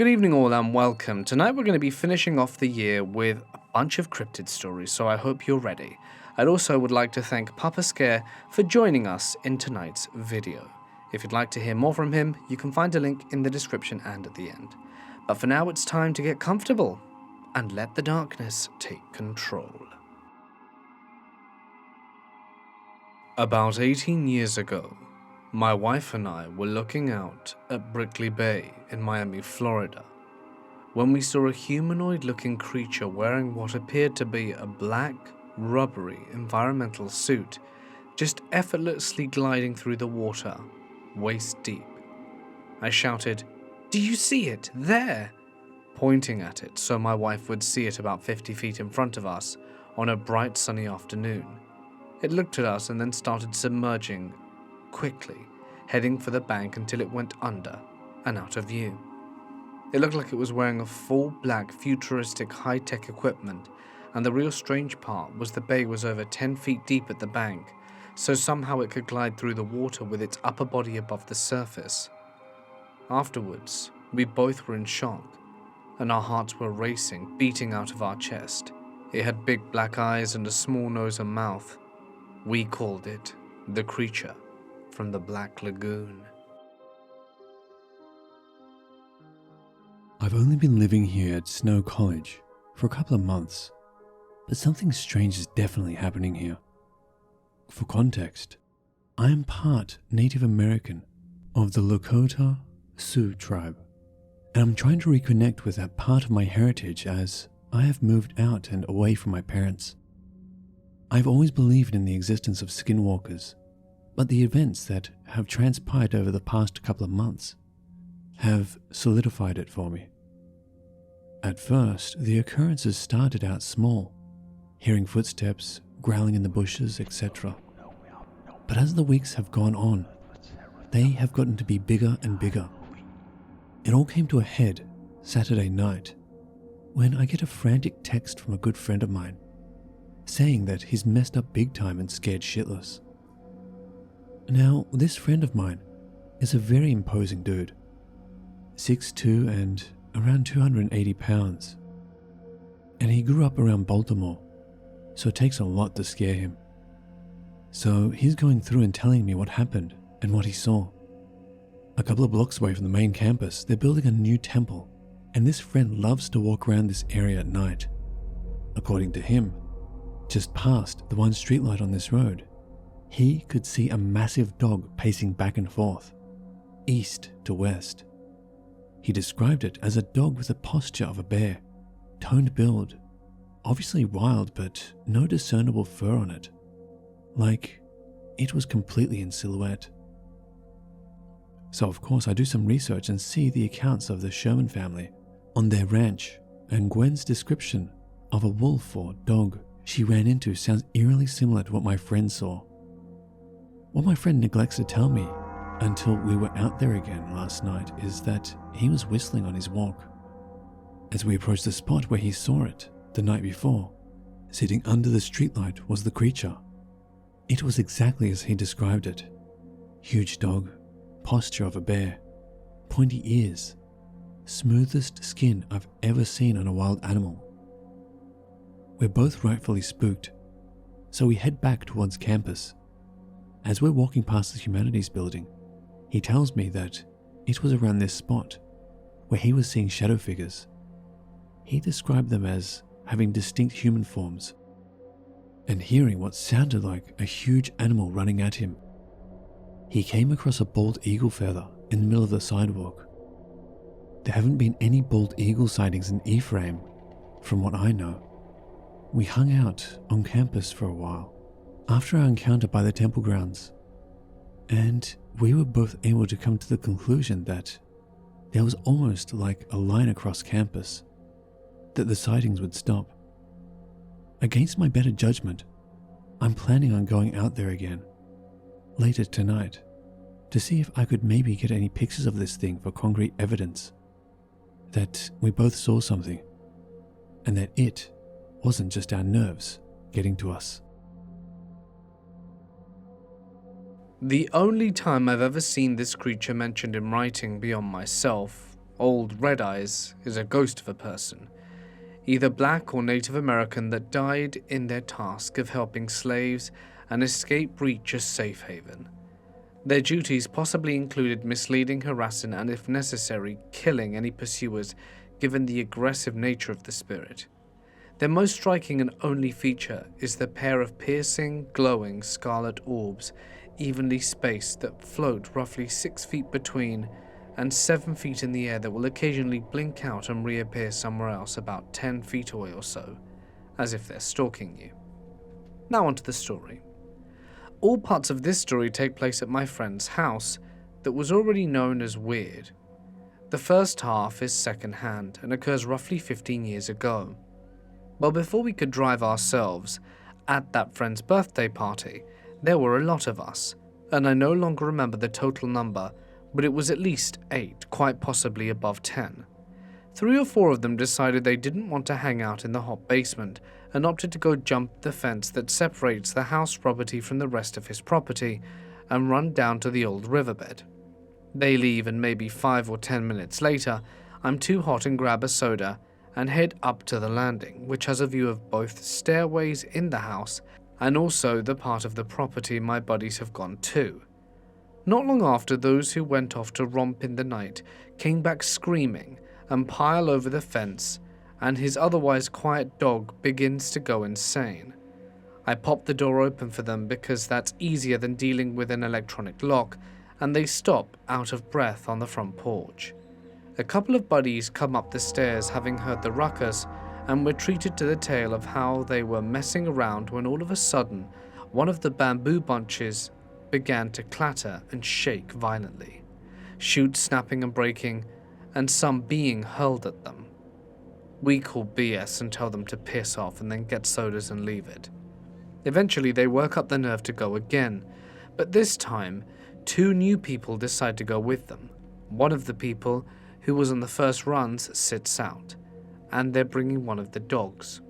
Good evening all and welcome. Tonight we're going to be finishing off the year with a bunch of cryptid stories, so I hope you're ready. I'd also would like to thank Papa Scare for joining us in tonight's video. If you'd like to hear more from him, you can find a link in the description and at the end. But for now it's time to get comfortable and let the darkness take control. About 18 years ago, my wife and I were looking out at Brickley Bay in Miami, Florida, when we saw a humanoid-looking creature wearing what appeared to be a black, rubbery environmental suit, just effortlessly gliding through the water, waist deep. I shouted, "Do you see it? There!" pointing at it so my wife would see it about 50 feet in front of us on a bright sunny afternoon. It looked at us and then started submerging quickly, heading for the bank until it went under and out of view. It looked like it was wearing a full black futuristic high-tech equipment, and the real strange part was the bay was over 10 feet deep at the bank, so somehow it could glide through the water with its upper body above the surface. Afterwards, we both were in shock, and our hearts were racing, beating out of our chest. It had big black eyes and a small nose and mouth. We called it the creature from the Black Lagoon. I've only been living here at Snow College for a couple of months, but something strange is definitely happening here. For context, I am part Native American of the Lakota Sioux tribe, and I'm trying to reconnect with that part of my heritage as I have moved out and away from my parents. I've always believed in the existence of skinwalkers, but the events that have transpired over the past couple of months have solidified it for me. At first, the occurrences started out small, hearing footsteps, growling in the bushes, etc. But as the weeks have gone on, they have gotten to be bigger and bigger. It all came to a head Saturday night when I get a frantic text from a good friend of mine saying that he's messed up big time and scared shitless. Now, this friend of mine is a very imposing dude, 6'2" and around 280 pounds. And he grew up around Baltimore, so it takes a lot to scare him. So he's going through and telling me what happened and what he saw. A couple of blocks away from the main campus, they're building a new temple, and this friend loves to walk around this area at night. According to him, just past the one streetlight on this road, he could see a massive dog pacing back and forth, east to west. He described it as a dog with the posture of a bear, toned build, obviously wild but no discernible fur on it, like it was completely in silhouette. So of course I do some research and see the accounts of the Sherman family on their ranch, and Gwen's description of a wolf or dog she ran into sounds eerily similar to what my friend saw. What my friend neglects to tell me until we were out there again last night is that he was whistling on his walk. As we approached the spot where he saw it the night before, sitting under the streetlight was the creature. It was exactly as he described it. Huge dog, posture of a bear, pointy ears, smoothest skin I've ever seen on a wild animal. We're both rightfully spooked, so we head back towards campus. As we're walking past the humanities building, he tells me that it was around this spot where he was seeing shadow figures. He described them as having distinct human forms and hearing what sounded like a huge animal running at him. He came across a bald eagle feather in the middle of the sidewalk. There haven't been any bald eagle sightings in Ephraim, from what I know. We hung out on campus for a while after our encounter by the temple grounds, and we were both able to come to the conclusion that there was almost like a line across campus, that the sightings would stop. Against my better judgment, I'm planning on going out there again, later tonight, to see if I could maybe get any pictures of this thing for concrete evidence that we both saw something, and that it wasn't just our nerves getting to us. The only time I've ever seen this creature mentioned in writing beyond myself Old Red Eyes is a ghost of a person, either black or Native American, that died in their task of helping slaves and escape reach a safe haven. Their duties possibly included misleading, harassing, and if necessary, killing any pursuers, given the aggressive nature of the spirit. Their most striking and only feature is the pair of piercing, glowing scarlet orbs, evenly spaced, that float roughly 6 feet between and 7 feet in the air, that will occasionally blink out and reappear somewhere else about 10 feet away or so, as if they're stalking you. Now onto the story. All parts of this story take place at my friend's house that was already known as weird. The first half is second-hand and occurs roughly 15 years ago. Well, before we could drive ourselves, at that friend's birthday party, there were a lot of us, and I no longer remember the total number, but it was at least 8, quite possibly above 10. 3 or 4 of them decided they didn't want to hang out in the hot basement and opted to go jump the fence that separates the house property from the rest of his property and run down to the old riverbed. They leave, and maybe 5 or 10 minutes later, I'm too hot and grab a soda and head up to the landing, which has a view of both stairways in the house and also the part of the property my buddies have gone to. Not long after, those who went off to romp in the night came back screaming and pile over the fence, and his otherwise quiet dog begins to go insane. I pop the door open for them because that's easier than dealing with an electronic lock, and they stop out of breath on the front porch. A couple of buddies come up the stairs having heard the ruckus, and were treated to the tale of how they were messing around when all of a sudden one of the bamboo bunches began to clatter and shake violently, shoots snapping and breaking, and some being hurled at them. We call BS and tell them to piss off and then get sodas and leave it. Eventually they work up the nerve to go again, but this time 2 new people decide to go with them. One of the people, who was on the first runs, sits out, and they're bringing one of the dogs.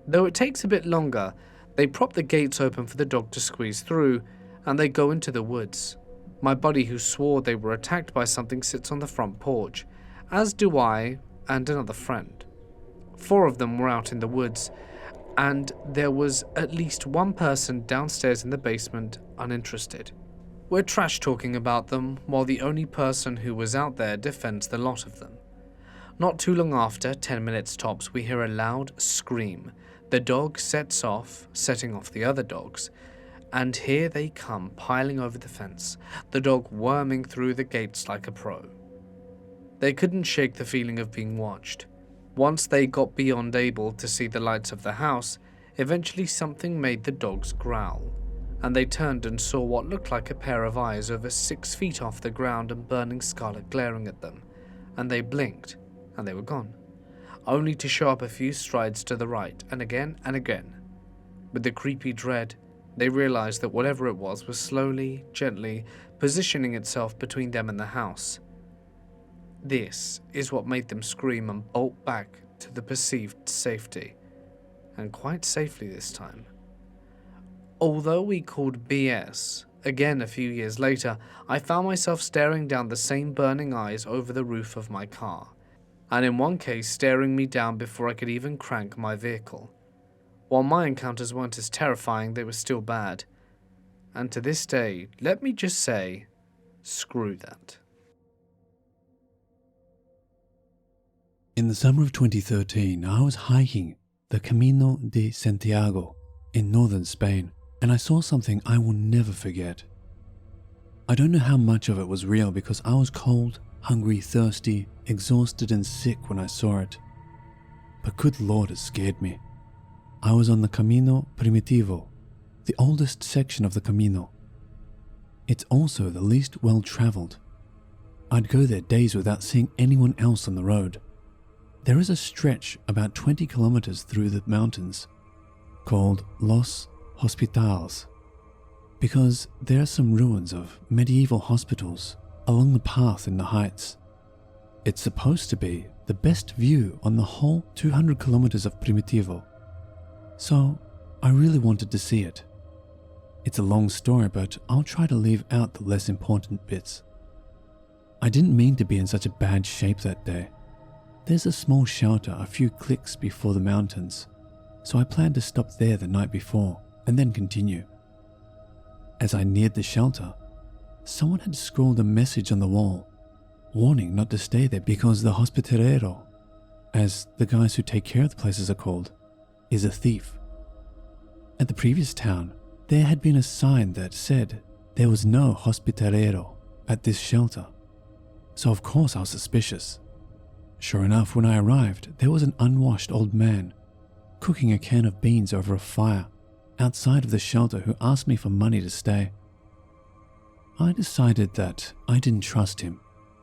Though it takes a bit longer, they prop the gates open for the dog to squeeze through, and they go into the woods. My buddy, who swore they were attacked by something, sits on the front porch, as do I and another friend. 4 of them were out in the woods, and there was at least one person downstairs in the basement, uninterested. We're trash talking about them, while the only person who was out there defends the lot of them. Not too long after, 10 minutes tops, we hear a loud scream. The dog sets off, setting off the other dogs, and here they come piling over the fence, the dog worming through the gates like a pro. They couldn't shake the feeling of being watched. Once they got beyond able to see the lights of the house, eventually something made the dogs growl, and they turned and saw what looked like a pair of eyes over 6 feet off the ground and burning scarlet glaring at them, and they blinked, and they were gone, only to show up a few strides to the right, and again and again. With the creepy dread, they realized that whatever it was slowly, gently positioning itself between them and the house. This is what made them scream and bolt back to the perceived safety, and quite safely this time. Although we called BS, again a few years later, I found myself staring down the same burning eyes over the roof of my car, and in one case staring me down before I could even crank my vehicle. While my encounters weren't as terrifying, they were still bad. And to this day, let me just say, screw that. In the summer of 2013, I was hiking the Camino de Santiago in northern Spain, and I saw something I will never forget. I don't know how much of it was real because I was cold, hungry, thirsty, exhausted and sick when I saw it. But good Lord, it scared me. I was on the Camino Primitivo, the oldest section of the Camino. It's also the least well-traveled. I'd go there days without seeing anyone else on the road. There is a stretch about 20 kilometers through the mountains called Los Hospitales, because there are some ruins of medieval hospitals along the path in the heights. It's supposed to be the best view on the whole 200 kilometers of Primitivo. So I really wanted to see it. It's a long story, but I'll try to leave out the less important bits. I didn't mean to be in such a bad shape that day. There's a small shelter a few clicks before the mountains, so I planned to stop there the night before and then continue. As I neared the shelter, someone had scrawled a message on the wall, warning not to stay there because the hospitalero, as the guys who take care of the places are called, is a thief. At the previous town, there had been a sign that said there was no hospitalero at this shelter, so of course I was suspicious. Sure enough, when I arrived, there was an unwashed old man cooking a can of beans over a fire outside of the shelter who asked me for money to stay. I decided that I didn't trust him,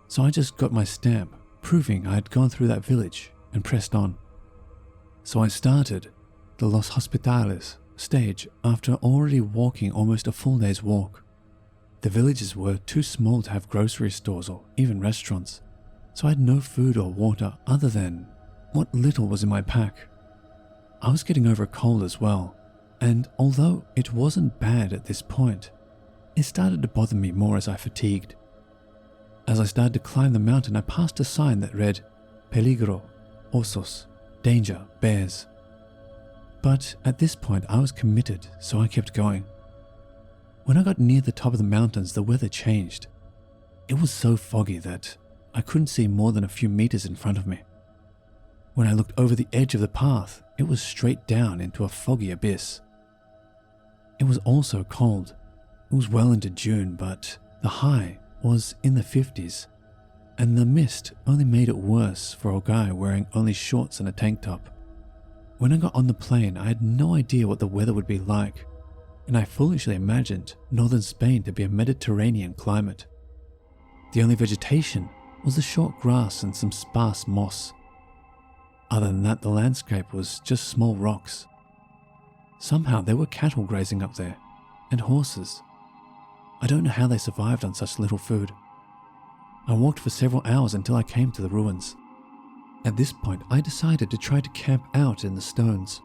so I just got my stamp proving I had gone through that village and pressed on. So I started the Los Hospitales stage after already walking almost a full day's walk. The villages were too small to have grocery stores or even restaurants, so I had no food or water other than what little was in my pack. I was getting over a cold as well, and although it wasn't bad at this point, it started to bother me more as I fatigued. As I started to climb the mountain, I passed a sign that read, "Peligro, osos," danger, bears. But at this point I was committed, so I kept going. When I got near the top of the mountains, the weather changed. It was so foggy that I couldn't see more than a few meters in front of me. When I looked over the edge of the path, it was straight down into a foggy abyss. It was also cold. It was well into June, but the high was in the 50s, and the mist only made it worse for a guy wearing only shorts and a tank top. When I got on the plane, I had no idea what the weather would be like, and I foolishly imagined northern Spain to be a Mediterranean climate. The only vegetation was the short grass and some sparse moss. Other than that, the landscape was just small rocks. Somehow there were cattle grazing up there, and horses. I don't know how they survived on such little food. I walked for several hours until I came to the ruins. At this point, I decided to try to camp out in the stones.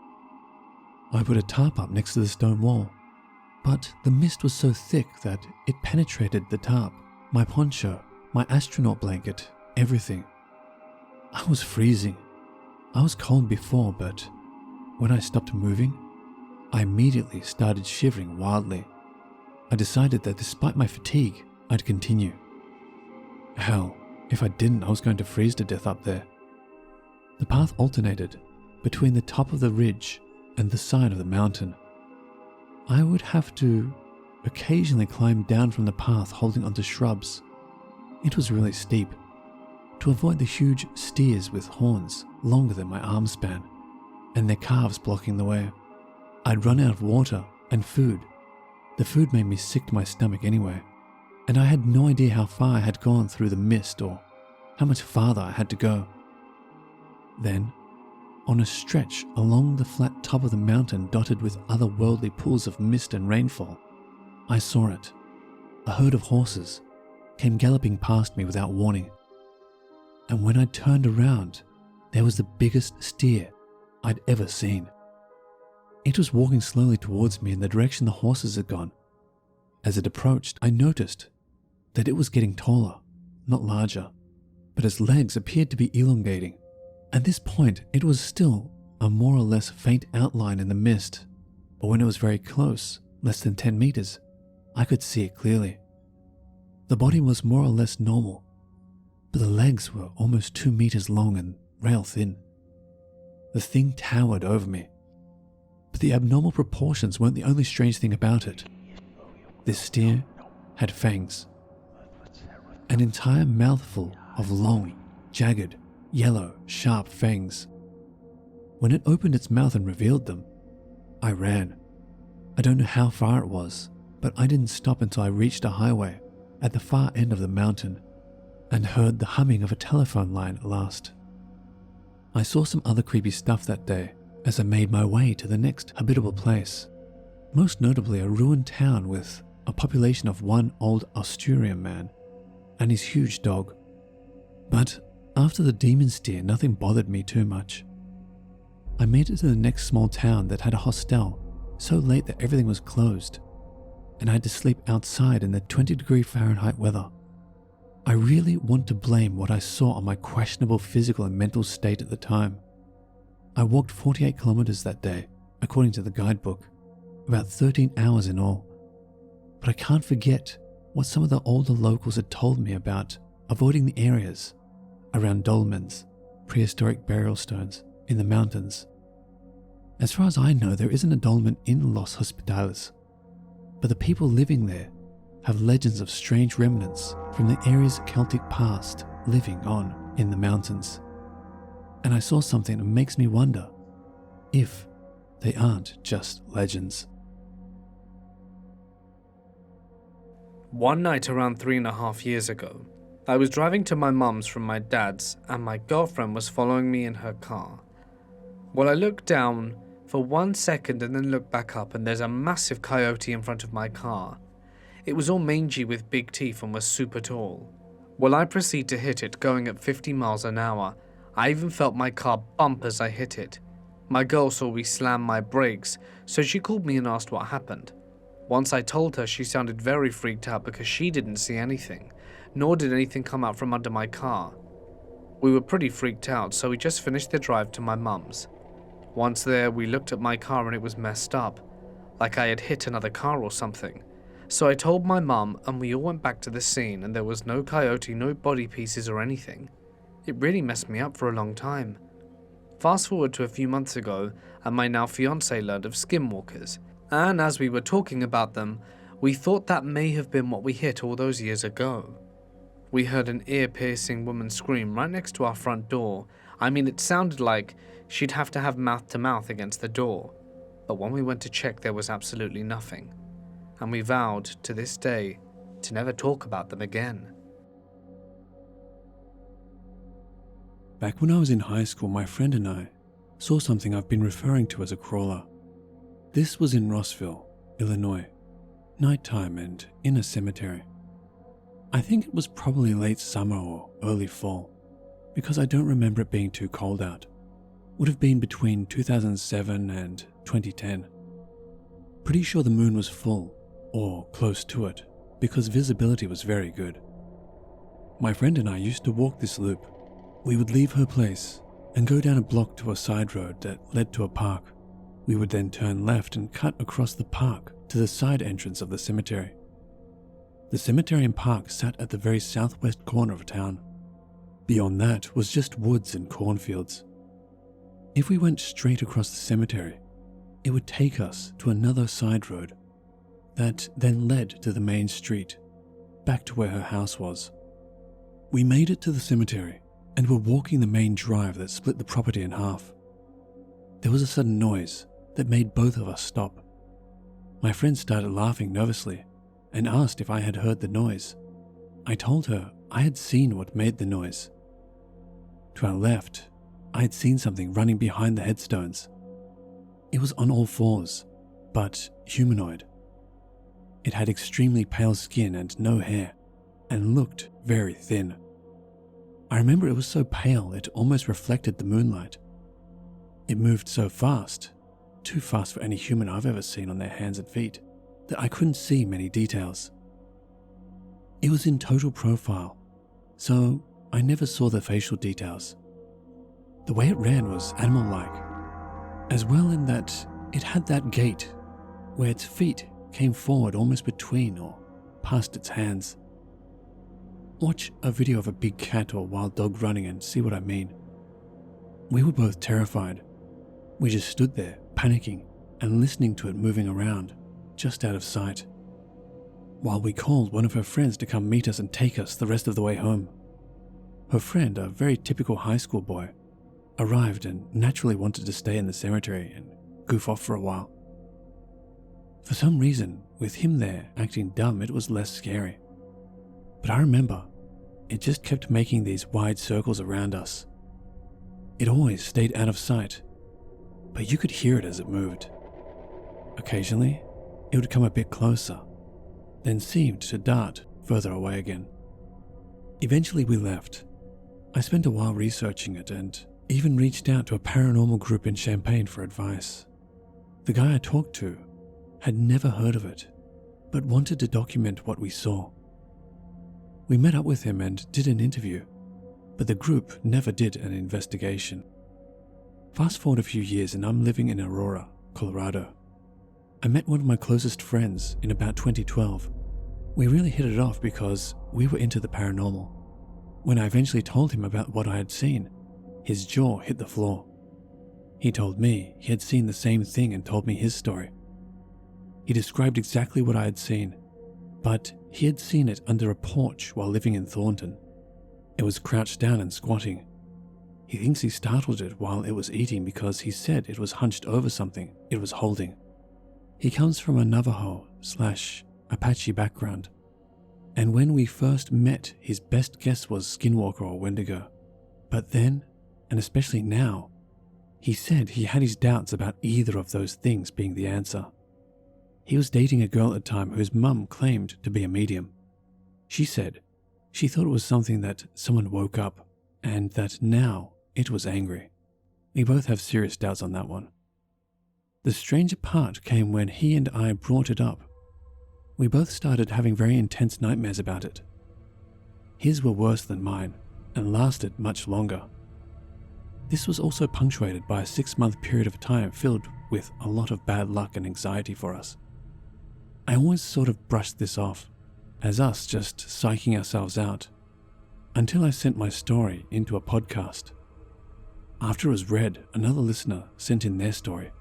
I put a tarp up next to the stone wall, but the mist was so thick that it penetrated the tarp, my poncho, my astronaut blanket, everything. I was freezing. I was cold before, but when I stopped moving, I immediately started shivering wildly. I decided that despite my fatigue, I'd continue. Hell, if I didn't, I was going to freeze to death up there. The path alternated between the top of the ridge and the side of the mountain. I would have to occasionally climb down from the path holding onto shrubs. It was really steep. To avoid the huge steers with horns longer than my arm span, and their calves blocking the way, I'd run out of water and food. The food made me sick to my stomach anyway, and I had no idea how far I had gone through the mist or how much farther I had to go. Then, on a stretch along the flat top of the mountain dotted with otherworldly pools of mist and rainfall, I saw it. A herd of horses came galloping past me without warning. And when I turned around, there was the biggest steer I'd ever seen. It was walking slowly towards me in the direction the horses had gone. As it approached, I noticed that it was getting taller, not larger, but its legs appeared to be elongating. At this point, it was still a more or less faint outline in the mist, but when it was very close, less than 10 meters, I could see it clearly. The body was more or less normal, but the legs were almost 2 meters long and rail thin. The thing towered over me, but the abnormal proportions weren't the only strange thing about it. This steer had fangs, an entire mouthful of long, jagged, yellow, sharp fangs. When it opened its mouth and revealed them, I ran. I don't know how far it was, but I didn't stop until I reached a highway at the far end of the mountain and heard the humming of a telephone line at last. I saw some other creepy stuff that day as I made my way to the next habitable place, most notably a ruined town with a population of one old Asturian man and his huge dog. But after the demon steer, nothing bothered me too much. I made it to the next small town that had a hostel so late that everything was closed, and I had to sleep outside in the 20-degree Fahrenheit weather. I really want to blame what I saw on my questionable physical and mental state at the time. I walked 48 kilometers that day, according to the guidebook, about 13 hours in all. But I can't forget what some of the older locals had told me about avoiding the areas around dolmens, prehistoric burial stones in the mountains. As far as I know, there isn't a dolmen in Los Hospitales, but the people living there have legends of strange remnants from the area's Celtic past living on in the mountains. And I saw something that makes me wonder if they aren't just legends. One night around 3.5 years ago, I was driving to my mum's from my dad's, and my girlfriend was following me in her car. Well, I looked down for 1 second and then looked back up, and there's a massive coyote in front of my car. It was all mangy with big teeth and was super tall. Well, I proceed to hit it, going at 50 miles an hour. I even felt my car bump as I hit it. My girl saw me slam my brakes, so she called me and asked what happened. Once I told her, she sounded very freaked out because she didn't see anything, nor did anything come out from under my car. We were pretty freaked out, so we just finished the drive to my mum's. Once there, we looked at my car and it was messed up, like I had hit another car or something. So I told my mum and we all went back to the scene, and there was no coyote, no body pieces or anything. It really messed me up for a long time. Fast forward to a few months ago, and my now fiancé learned of skinwalkers, and as we were talking about them, we thought that may have been what we hit all those years ago. We heard an ear-piercing woman scream right next to our front door. I mean, it sounded like she'd have to have mouth-to-mouth against the door, but when we went to check, there was absolutely nothing. And we vowed to this day to never talk about them again. Back when I was in high school, my friend and I saw something I've been referring to as a crawler. This was in Rossville, Illinois, nighttime and in a cemetery. I think it was probably late summer or early fall, because I don't remember it being too cold out. Would have been between 2007 and 2010. Pretty sure the moon was full, or close to it, because visibility was very good. My friend and I used to walk this loop. We would leave her place and go down a block to a side road that led to a park. We would then turn left and cut across the park to the side entrance of the cemetery. The cemetery and park sat at the very southwest corner of town. Beyond that was just woods and cornfields. If we went straight across the cemetery, it would take us to another side road that then led to the main street, back to where her house was. We made it to the cemetery and were walking the main drive that split the property in half. There was a sudden noise that made both of us stop. My friend started laughing nervously and asked if I had heard the noise. I told her I had seen what made the noise. To our left, I had seen something running behind the headstones. It was on all fours, but humanoid. It had extremely pale skin and no hair, and looked very thin. I remember it was so pale it almost reflected the moonlight. It moved so fast, too fast for any human I've ever seen on their hands and feet, that I couldn't see many details. It was in total profile, so I never saw the facial details. The way it ran was animal-like, as well in that it had that gait where its feet came forward almost between or past its hands. Watch a video of a big cat or wild dog running and see what I mean. We were both terrified. We just stood there, panicking and listening to it moving around, just out of sight, while we called one of her friends to come meet us and take us the rest of the way home. Her friend, a very typical high school boy, arrived and naturally wanted to stay in the cemetery and goof off for a while. For some reason, with him there acting dumb, it was less scary. But I remember, it just kept making these wide circles around us. It always stayed out of sight, but you could hear it as it moved. Occasionally, it would come a bit closer, then seemed to dart further away again. Eventually we left. I spent a while researching it and even reached out to a paranormal group in Champaign for advice. The guy I talked to had never heard of it, but wanted to document what we saw. We met up with him and did an interview, but the group never did an investigation. Fast forward a few years and I'm living in Aurora, Colorado. I met one of my closest friends in about 2012. We really hit it off because we were into the paranormal. When I eventually told him about what I had seen, his jaw hit the floor. He told me he had seen the same thing and told me his story. He described exactly what I had seen, but he had seen it under a porch while living in Thornton. It was crouched down and squatting. He thinks he startled it while it was eating because he said it was hunched over something it was holding. He comes from a Navajo/Apache background, and when we first met, his best guess was Skinwalker or Wendigo. But then, and especially now, he said he had his doubts about either of those things being the answer. He was dating a girl at the time whose mum claimed to be a medium. She said she thought it was something that someone woke up, and that now it was angry. We both have serious doubts on that one. The stranger part came when he and I brought it up. We both started having very intense nightmares about it. His were worse than mine and lasted much longer. This was also punctuated by a 6-month period of time filled with a lot of bad luck and anxiety for us. I always sort of brushed this off as us just psyching ourselves out until I sent my story into a podcast. After it was read, another listener sent in their story.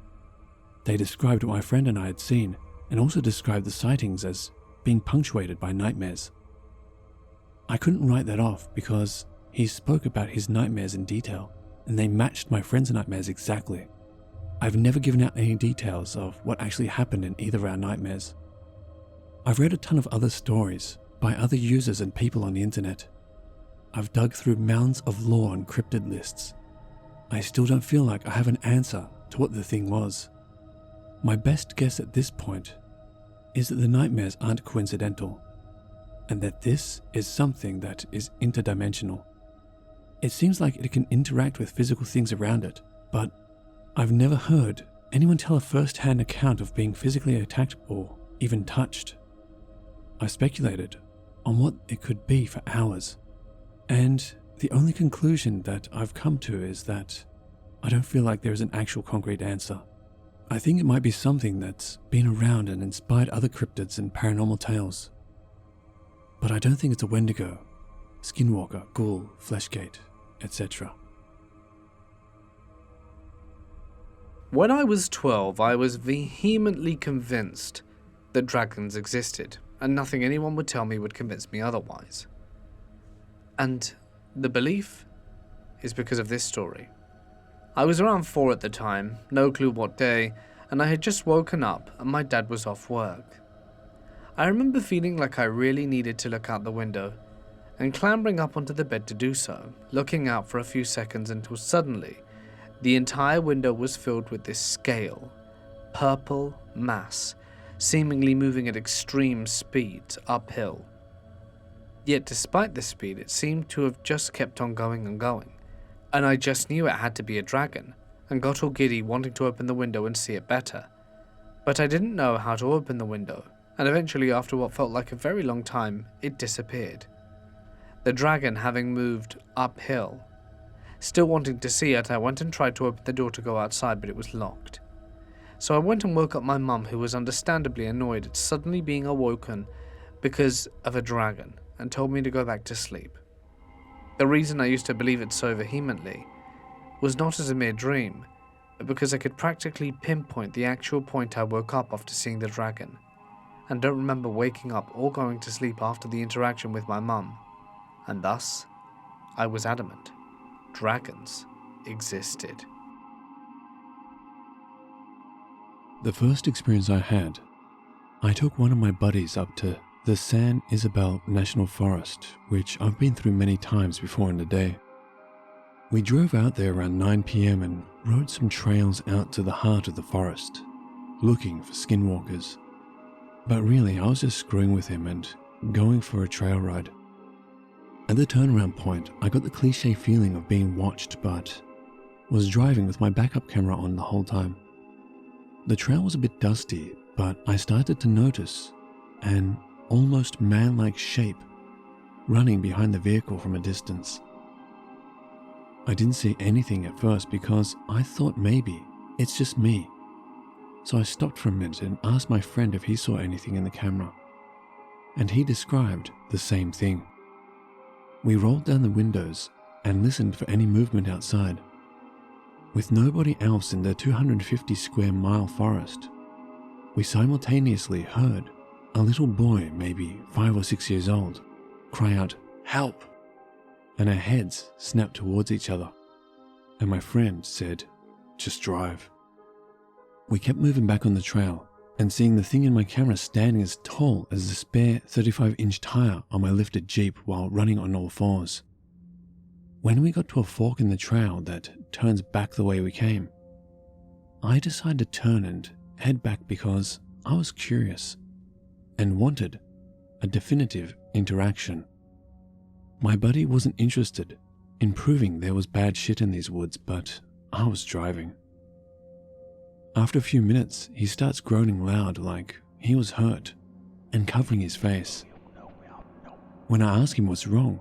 They described what my friend and I had seen and also described the sightings as being punctuated by nightmares. I couldn't write that off because he spoke about his nightmares in detail and they matched my friend's nightmares exactly. I've never given out any details of what actually happened in either of our nightmares. I've read a ton of other stories by other users and people on the internet. I've dug through mounds of lore and cryptid lists. I still don't feel like I have an answer to what the thing was. My best guess at this point is that the nightmares aren't coincidental, and that this is something that is interdimensional. It seems like it can interact with physical things around it, but I've never heard anyone tell a first-hand account of being physically attacked or even touched. I speculated on what it could be for hours, and the only conclusion that I've come to is that I don't feel like there is an actual concrete answer. I think it might be something that's been around and inspired other cryptids and paranormal tales. But I don't think it's a Wendigo, Skinwalker, Ghoul, Fleshgate, etc. When I was 12, I was vehemently convinced that dragons existed, and nothing anyone would tell me would convince me otherwise. And the belief is because of this story. I was around 4 at the time, no clue what day, and I had just woken up and my dad was off work. I remember feeling like I really needed to look out the window and clambering up onto the bed to do so, looking out for a few seconds until suddenly the entire window was filled with this scale, purple mass, seemingly moving at extreme speed uphill. Yet despite this speed, it seemed to have just kept on going and going. And I just knew it had to be a dragon, and got all giddy wanting to open the window and see it better. But I didn't know how to open the window, and eventually after what felt like a very long time, it disappeared. The dragon having moved uphill. Still wanting to see it, I went and tried to open the door to go outside, but it was locked. So I went and woke up my mum, who was understandably annoyed at suddenly being awoken because of a dragon, and told me to go back to sleep. The reason I used to believe it so vehemently was not as a mere dream, but because I could practically pinpoint the actual point I woke up after seeing the dragon, and don't remember waking up or going to sleep after the interaction with my mum, and thus, I was adamant. Dragons existed. The first experience I had, I took one of my buddies up to the San Isabel National Forest, which I've been through many times before in the day. We drove out there around 9 p.m. and rode some trails out to the heart of the forest, looking for skinwalkers. But really, I was just screwing with him and going for a trail ride. At the turnaround point, I got the cliche feeling of being watched, but was driving with my backup camera on the whole time. The trail was a bit dusty, but I started to notice an almost man-like shape running behind the vehicle from a distance. I didn't see anything at first because I thought maybe it's just me. So I stopped for a minute and asked my friend if he saw anything in the camera. And he described the same thing. We rolled down the windows and listened for any movement outside. With nobody else in the 250 square mile forest, we simultaneously heard a little boy, maybe 5 or 6 years old, cry out, "Help!" And our heads snapped towards each other. And my friend said, "Just drive." We kept moving back on the trail and seeing the thing in my camera standing as tall as the spare 35-inch tire on my lifted Jeep while running on all fours. When we got to a fork in the trail that turns back the way we came, I decided to turn and head back because I was curious and wanted a definitive interaction. My buddy wasn't interested in proving there was bad shit in these woods, but I was driving. After a few minutes, he starts groaning loud like he was hurt and covering his face. When I ask him what's wrong,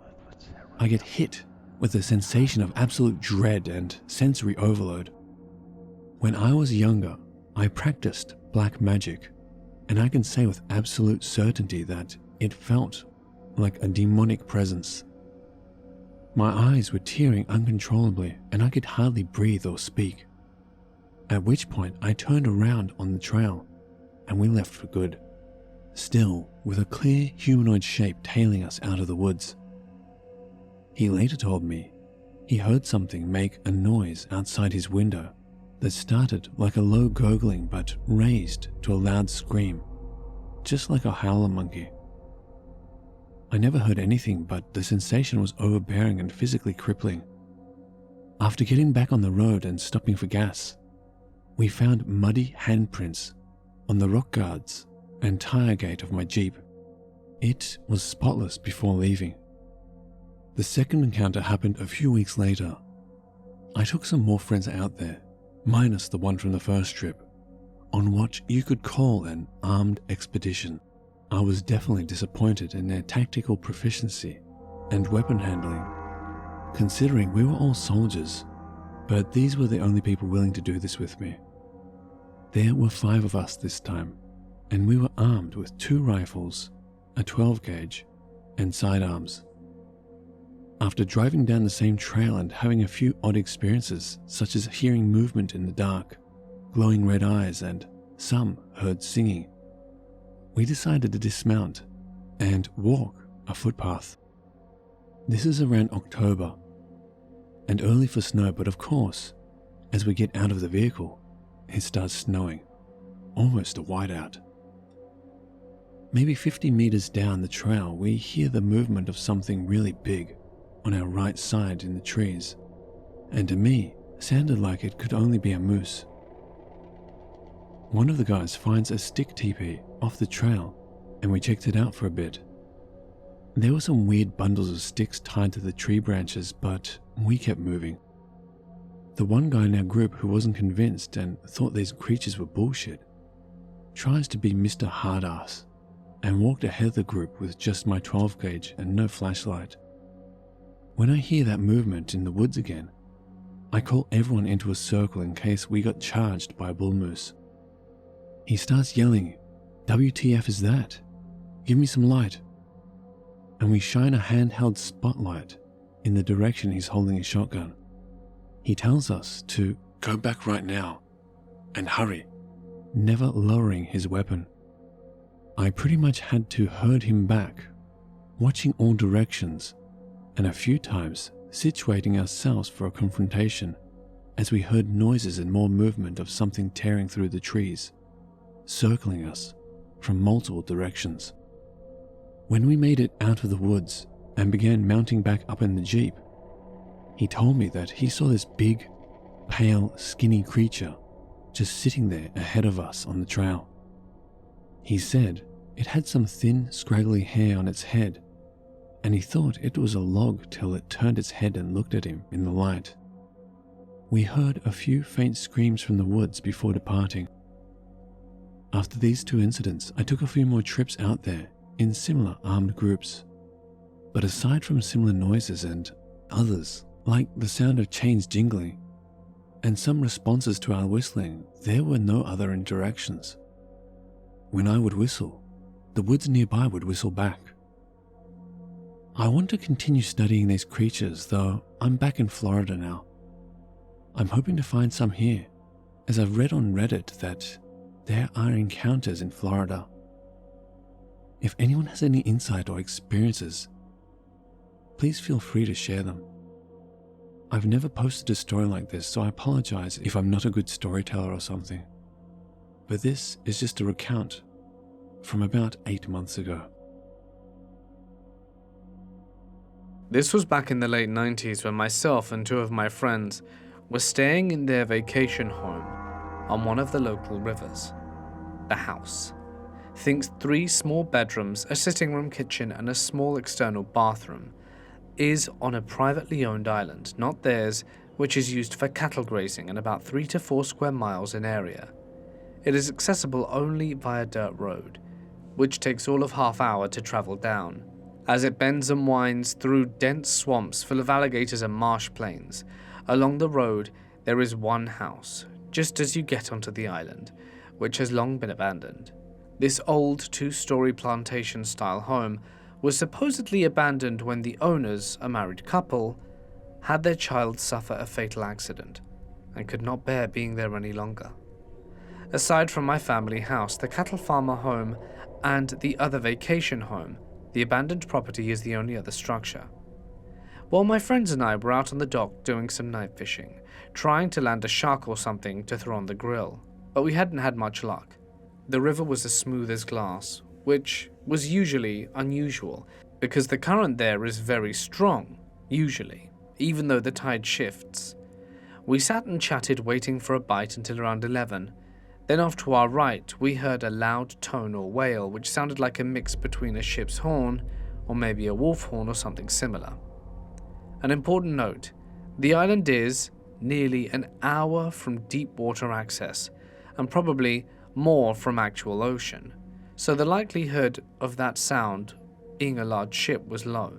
I get hit with a sensation of absolute dread and sensory overload. When I was younger, I practiced black magic, and I can say with absolute certainty that it felt like a demonic presence. My eyes were tearing uncontrollably and I could hardly breathe or speak. At which point I turned around on the trail and we left for good, still with a clear humanoid shape tailing us out of the woods. He later told me he heard something make a noise outside his window that started like a low gurgling but raised to a loud scream, just like a howler monkey. I never heard anything, but the sensation was overbearing and physically crippling. After getting back on the road and stopping for gas, we found muddy handprints on the rock guards and tire gate of my Jeep. It was spotless before leaving. The second encounter happened a few weeks later. I took some more friends out there, minus the one from the first trip, on what you could call an armed expedition. I was definitely disappointed in their tactical proficiency and weapon handling, considering we were all soldiers, but these were the only people willing to do this with me. There were 5 of us this time, and we were armed with 2 rifles, a 12 gauge, and sidearms. After driving down the same trail and having a few odd experiences, such as hearing movement in the dark, glowing red eyes, and some heard singing, we decided to dismount and walk a footpath. This is around October, and early for snow, but of course, as we get out of the vehicle, it starts snowing, almost a whiteout. Maybe 50 meters down the trail, we hear the movement of something really big on our right side in the trees, and to me, sounded like it could only be a moose. One of the guys finds a stick teepee off the trail, and we checked it out for a bit. There were some weird bundles of sticks tied to the tree branches, but we kept moving. The one guy in our group who wasn't convinced and thought these creatures were bullshit tries to be Mr. Hardass and walked ahead of the group with just my 12 gauge and no flashlight. When I hear that movement in the woods again, I call everyone into a circle in case we got charged by a bull moose. He starts yelling, "WTF is that? Give me some light." And we shine a handheld spotlight in the direction he's holding his shotgun. He tells us to go back right now and hurry, never lowering his weapon. I pretty much had to herd him back, watching all directions, and a few times situating ourselves for a confrontation as we heard noises and more movement of something tearing through the trees, circling us from multiple directions. When we made it out of the woods and began mounting back up in the Jeep, he told me that he saw this big, pale, skinny creature just sitting there ahead of us on the trail. He said it had some thin, scraggly hair on its head, and he thought it was a log till it turned its head and looked at him in the light. We heard a few faint screams from the woods before departing. After these 2 incidents, I took a few more trips out there in similar armed groups, But aside from similar noises and others, like the sound of chains jingling and some responses to our whistling, there were no other interactions. When I would whistle, the woods nearby would whistle back. I want to continue studying these creatures, though I'm back in Florida now. I'm hoping to find some here, as I've read on Reddit that there are encounters in Florida. If anyone has any insight or experiences, please feel free to share them. I've never posted a story like this, so I apologize if I'm not a good storyteller or something. But this is just a recount from about 8 months ago. This was back in the late 90s when myself and two of my friends were staying in their vacation home on one of the local rivers. The house. Think 3 small bedrooms, a sitting room, kitchen, and a small external bathroom, is on a privately owned island, not theirs, which is used for cattle grazing and about 3 to 4 square miles in area. It is accessible only via dirt road, which takes all of half hour to travel down, as it bends and winds through dense swamps full of alligators and marsh plains. Along the road, there is one house, just as you get onto the island, which has long been abandoned. This old 2-story plantation-style home was supposedly abandoned when the owners, a married couple, had their child suffer a fatal accident and could not bear being there any longer. Aside from my family house, the cattle farmer home, and the other vacation home, the abandoned property is the only other structure. While my friends and I were out on the dock doing some night fishing, trying to land a shark or something to throw on the grill, but we hadn't had much luck. The river was as smooth as glass, which was usually unusual, because the current there is very strong, usually, even though the tide shifts. We sat and chatted waiting for a bite until around 11. Then off to our right, we heard a loud tone or wail which sounded like a mix between a ship's horn or maybe a wolf horn or something similar. An important note, the island is nearly an hour from deep water access and probably more from actual ocean, so the likelihood of that sound being a large ship was low.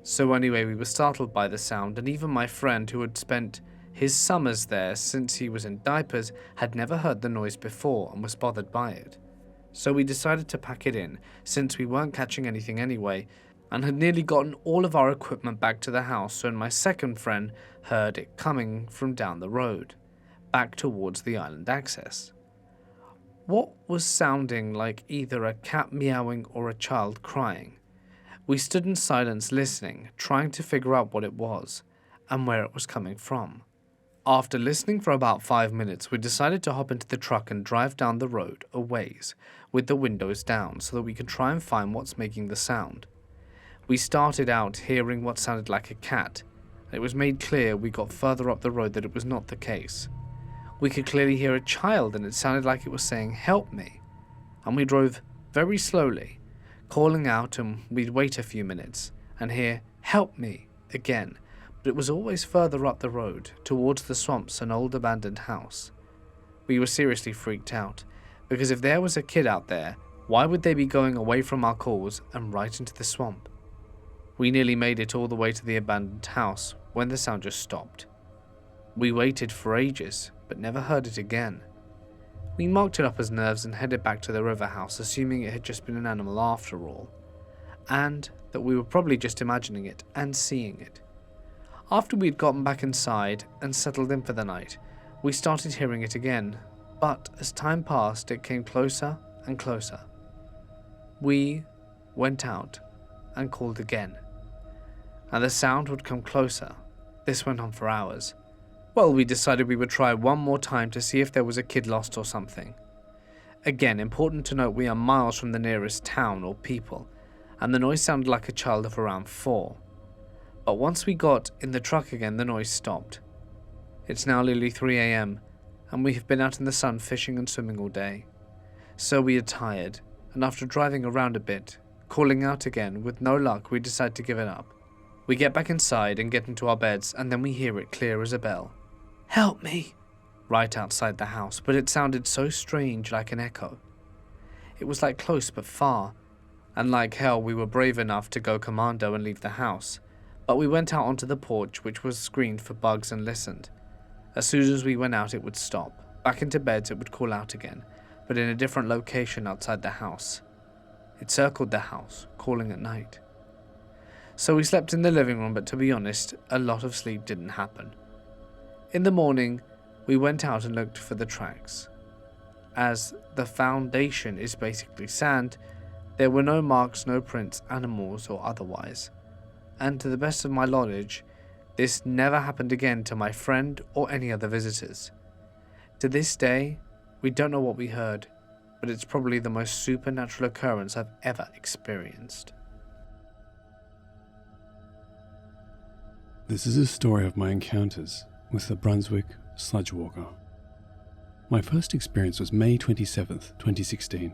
So anyway, we were startled by the sound, and even my friend, who had spent his summers there since he was in diapers, had never heard the noise before and was bothered by it. So we decided to pack it in, since we weren't catching anything anyway, and had nearly gotten all of our equipment back to the house when my second friend heard it coming from down the road, back towards the island access. What was sounding like either a cat meowing or a child crying. We stood in silence listening, trying to figure out what it was, and where it was coming from. After listening for about 5 minutes, we decided to hop into the truck and drive down the road a ways, with the windows down, so that we could try and find what's making the sound. We started out hearing what sounded like a cat, and it was made clear we got further up the road that it was not the case. We could clearly hear a child, and it sounded like it was saying, "Help me," and we drove very slowly, calling out, and we'd wait a few minutes and hear, "Help me," again, but it was always further up the road, towards the swamps and old abandoned house. We were seriously freaked out, because if there was a kid out there, why would they be going away from our calls and right into the swamp? We nearly made it all the way to the abandoned house when the sound just stopped. We waited for ages, but never heard it again. We marked it up as nerves and headed back to the river house, assuming it had just been an animal after all, and that we were probably just imagining it and seeing it. After we had gotten back inside and settled in for the night, we started hearing it again, but as time passed, it came closer and closer. We went out and called again, and the sound would come closer. This went on for hours. Well, we decided we would try one more time to see if there was a kid lost or something. Again, important to note, we are miles from the nearest town or people, and the noise sounded like a child of around 4. But once we got in the truck again, the noise stopped. It's now nearly 3 a.m, and we have been out in the sun fishing and swimming all day. So we are tired, and after driving around a bit, calling out again with no luck, we decide to give it up. We get back inside and get into our beds, and then we hear it clear as a bell. "Help me!" right outside the house, but it sounded so strange, like an echo. It was like close but far. and like hell we were brave enough to go commando and leave the house, but we went out onto the porch, which was screened for bugs, and listened. As soon as we went out it would stop. Back into beds it would call out again, but in a different location outside the house. It circled the house, calling at night. So we slept in the living room, but to be honest, a lot of sleep didn't happen. In the morning, we went out and looked for the tracks. As the foundation is basically sand, there were no marks, no prints, animals or otherwise. And to the best of my knowledge, this never happened again to my friend or any other visitors. To this day, we don't know what we heard, but it's probably the most supernatural occurrence I've ever experienced. This is a story of my encounters with the Brunswick sludge walker. My first experience was May 27th, 2016.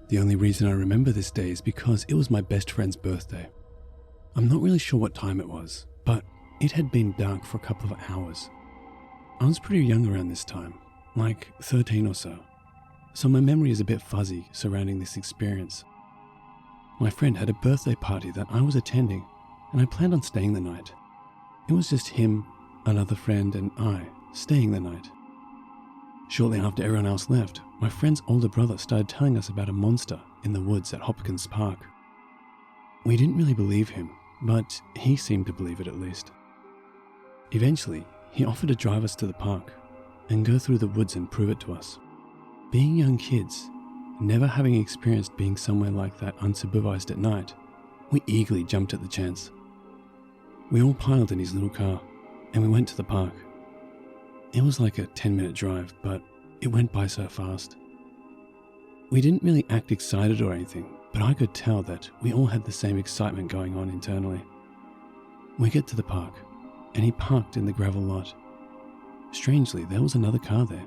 The only reason I remember this day is because it was my best friend's birthday. I'm not really sure what time it was, but it had been dark for a couple of hours. I was pretty young around this time, like 13 or so my memory is a bit fuzzy surrounding this experience. My friend had a birthday party that I was attending, and I planned on staying the night. It was just him, another friend, and I staying the night. Shortly after everyone else left, my friend's older brother started telling us about a monster in the woods at Hopkins Park. We didn't really believe him, but he seemed to believe it at least. Eventually, he offered to drive us to the park and go through the woods and prove it to us. Being young kids, never having experienced being somewhere like that unsupervised at night, we eagerly jumped at the chance. We all piled in his little car, and we went to the park. It was like a 10-minute drive, but it went by so fast. We didn't really act excited or anything, but I could tell that we all had the same excitement going on internally. We get to the park, and he parked in the gravel lot. Strangely, there was another car there.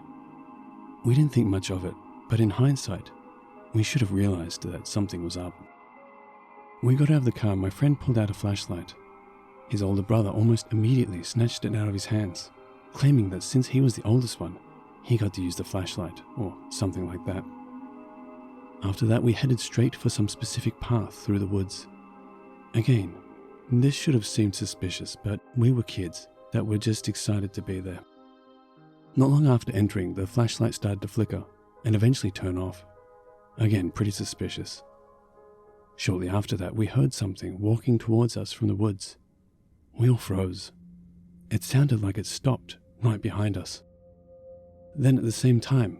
We didn't think much of it, but in hindsight, we should have realized that something was up. We got out of the car and my friend pulled out a flashlight. His older brother almost immediately snatched it out of his hands, claiming that since he was the oldest one, he got to use the flashlight, or something like that. After that, we headed straight for some specific path through the woods. Again, this should have seemed suspicious, but we were kids that were just excited to be there. Not long after entering, the flashlight started to flicker and eventually turn off. Again, pretty suspicious. Shortly after that, we heard something walking towards us from the woods. We all froze. It sounded like it stopped right behind us. Then at the same time,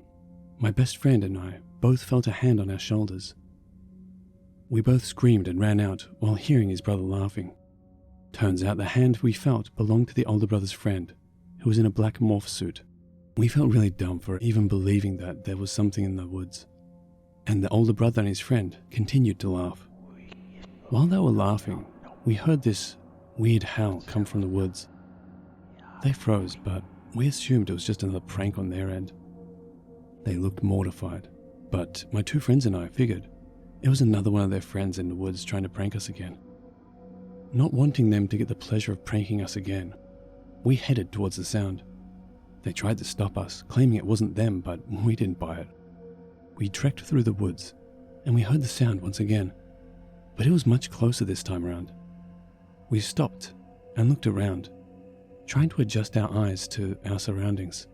my best friend and I both felt a hand on our shoulders. We both screamed and ran out while hearing his brother laughing. Turns out the hand we felt belonged to the older brother's friend, who was in a black morph suit. We felt really dumb for even believing that there was something in the woods. And the older brother and his friend continued to laugh. While they were laughing, we heard this weird howl come from the woods. They froze, but we assumed it was just another prank on their end. They looked mortified, but my two friends and I figured it was another one of their friends in the woods trying to prank us again. Not wanting them to get the pleasure of pranking us again, we headed towards the sound. They tried to stop us, claiming it wasn't them, but we didn't buy it. We trekked through the woods, and we heard the sound once again, but it was much closer this time around. We stopped and looked around, trying to adjust our eyes to our surroundings.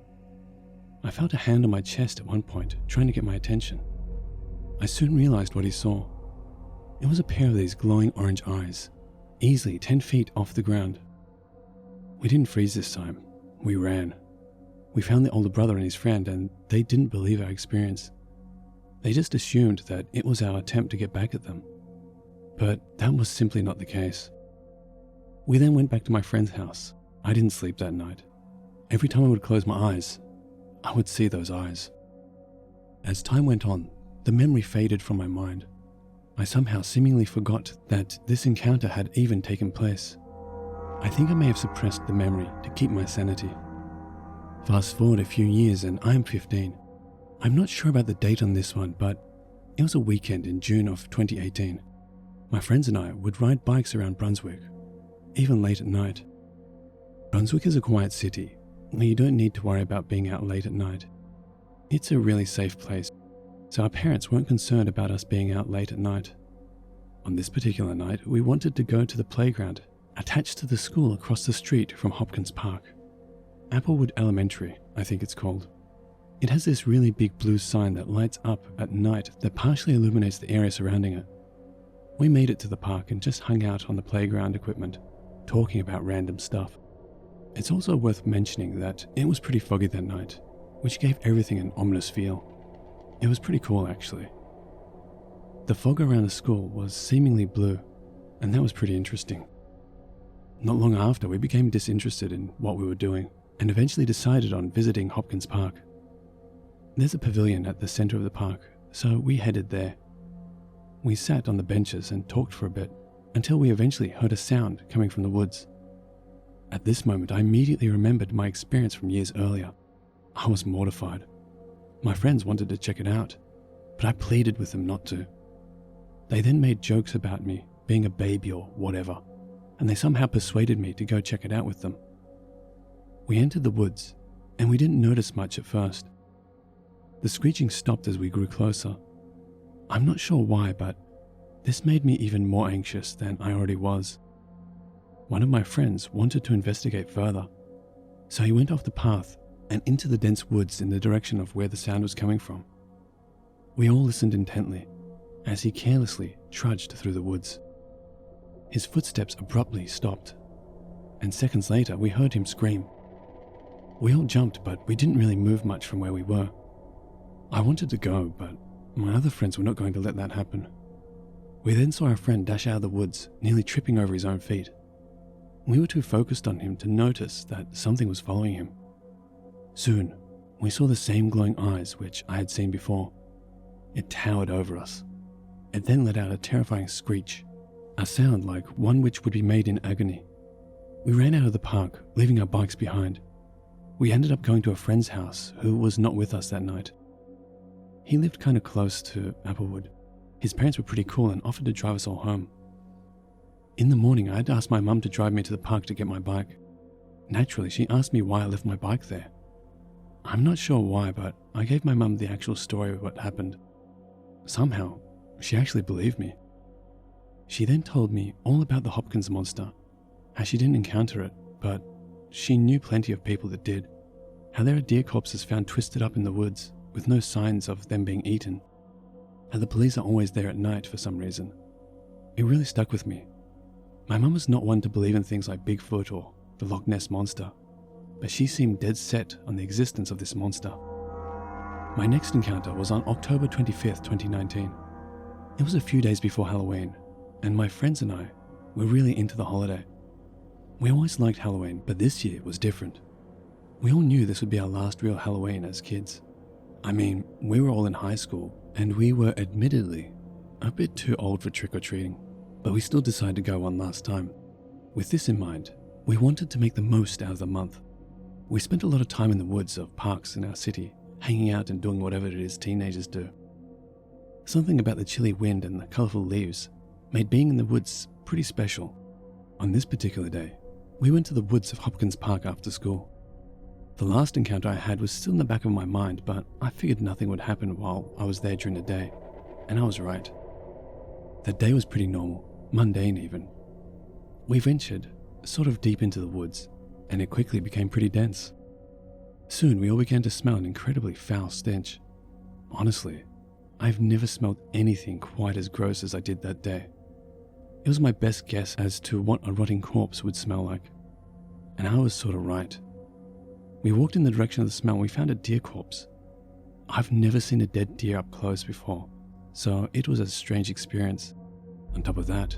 I felt a hand on my chest at one point, trying to get my attention. I soon realized what he saw. It was a pair of these glowing orange eyes, easily 10 feet off the ground. We didn't freeze this time. We ran. We found the older brother and his friend, and they didn't believe our experience. They just assumed that it was our attempt to get back at them. But that was simply not the case. We then went back to my friend's house. I didn't sleep that night. Every time I would close my eyes, I would see those eyes. As time went on, the memory faded from my mind. I somehow seemingly forgot that this encounter had even taken place. I think I may have suppressed the memory to keep my sanity. Fast forward a few years and I'm 15. I'm not sure about the date on this one, but it was a weekend in June of 2018. My friends and I would ride bikes around Brunswick, even late at night. Brunswick is a quiet city where you don't need to worry about being out late at night. It's a really safe place, so our parents weren't concerned about us being out late at night. On this particular night, we wanted to go to the playground attached to the school across the street from Hopkins Park. Applewood Elementary, I think it's called. It has this really big blue sign that lights up at night that partially illuminates the area surrounding it. We made it to the park and just hung out on the playground equipment, talking about random stuff. It's also worth mentioning that it was pretty foggy that night, which gave everything an ominous feel. It was pretty cool, actually. The fog around the school was seemingly blue, and that was pretty interesting. Not long after, we became disinterested in what we were doing and eventually decided on visiting Hopkins Park. There's a pavilion at the center of the park, so we headed there. We sat on the benches and talked for a bit until we eventually heard a sound coming from the woods. At this moment, I immediately remembered my experience from years earlier. I was mortified. My friends wanted to check it out, but I pleaded with them not to. They then made jokes about me being a baby or whatever, and they somehow persuaded me to go check it out with them. We entered the woods, and we didn't notice much at first. The screeching stopped as we grew closer. I'm not sure why, but this made me even more anxious than I already was. One of my friends wanted to investigate further, so he went off the path and into the dense woods in the direction of where the sound was coming from. We all listened intently as he carelessly trudged through the woods. His footsteps abruptly stopped, and seconds later we heard him scream. We all jumped, but we didn't really move much from where we were. I wanted to go, but my other friends were not going to let that happen. We then saw our friend dash out of the woods, nearly tripping over his own feet. We were too focused on him to notice that something was following him. Soon, we saw the same glowing eyes which I had seen before. It towered over us. It then let out a terrifying screech, a sound like one which would be made in agony. We ran out of the park, leaving our bikes behind. We ended up going to a friend's house who was not with us that night. He lived kind of close to Applewood. His parents were pretty cool and offered to drive us all home. In the morning, I had asked my mum to drive me to the park to get my bike. Naturally, she asked me why I left my bike there. I'm not sure why, but I gave my mum the actual story of what happened. Somehow, she actually believed me. She then told me all about the Hopkins monster, how she didn't encounter it, but she knew plenty of people that did, how there are deer corpses found twisted up in the woods with no signs of them being eaten, how the police are always there at night for some reason. It really stuck with me. My mum was not one to believe in things like Bigfoot or the Loch Ness Monster, but she seemed dead set on the existence of this monster. My next encounter was on October 25th, 2019. It was a few days before Halloween, and my friends and I were really into the holiday. We always liked Halloween, but this year was different. We all knew this would be our last real Halloween as kids. I mean, we were all in high school, and we were admittedly a bit too old for trick-or-treating, but we still decided to go one last time. With this in mind, we wanted to make the most out of the month. We spent a lot of time in the woods of parks in our city, hanging out and doing whatever it is teenagers do. Something about the chilly wind and the colourful leaves made being in the woods pretty special. On this particular day, we went to the woods of Hopkins Park after school. The last encounter I had was still in the back of my mind, but I figured nothing would happen while I was there during the day, and I was right. That day was pretty normal, mundane even. We ventured sort of deep into the woods, and it quickly became pretty dense. Soon we all began to smell an incredibly foul stench. Honestly, I've never smelled anything quite as gross as I did that day. It was my best guess as to what a rotting corpse would smell like, and I was sort of right. We walked in the direction of the smell and we found a deer corpse. I've never seen a dead deer up close before, so it was a strange experience. On top of that,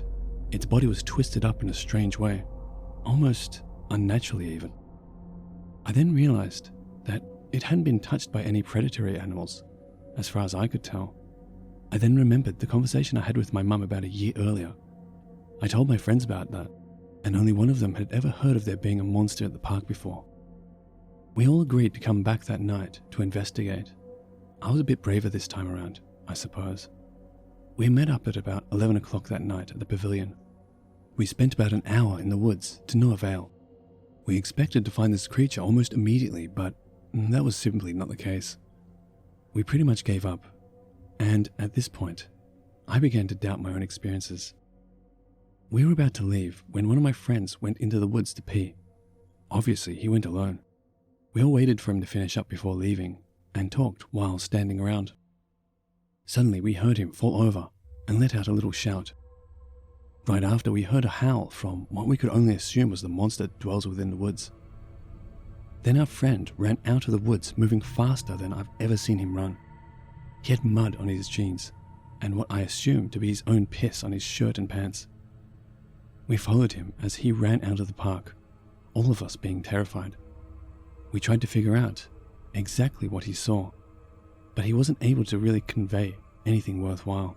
its body was twisted up in a strange way, almost unnaturally even. I then realized that it hadn't been touched by any predatory animals, as far as I could tell. I then remembered the conversation I had with my mum about a year earlier. I told my friends about that, and only one of them had ever heard of there being a monster at the park before. We all agreed to come back that night to investigate. I was a bit braver this time around, I suppose. We met up at about 11 o'clock that night at the pavilion. We spent about an hour in the woods to no avail. We expected to find this creature almost immediately, but that was simply not the case. We pretty much gave up, and at this point, I began to doubt my own experiences. We were about to leave when one of my friends went into the woods to pee. Obviously, he went alone. We all waited for him to finish up before leaving and talked while standing around. Suddenly, we heard him fall over and let out a little shout. Right after, we heard a howl from what we could only assume was the monster that dwells within the woods. Then our friend ran out of the woods, moving faster than I've ever seen him run. He had mud on his jeans, and what I assumed to be his own piss on his shirt and pants. We followed him as he ran out of the park, all of us being terrified. We tried to figure out exactly what he saw, but he wasn't able to really convey anything worthwhile.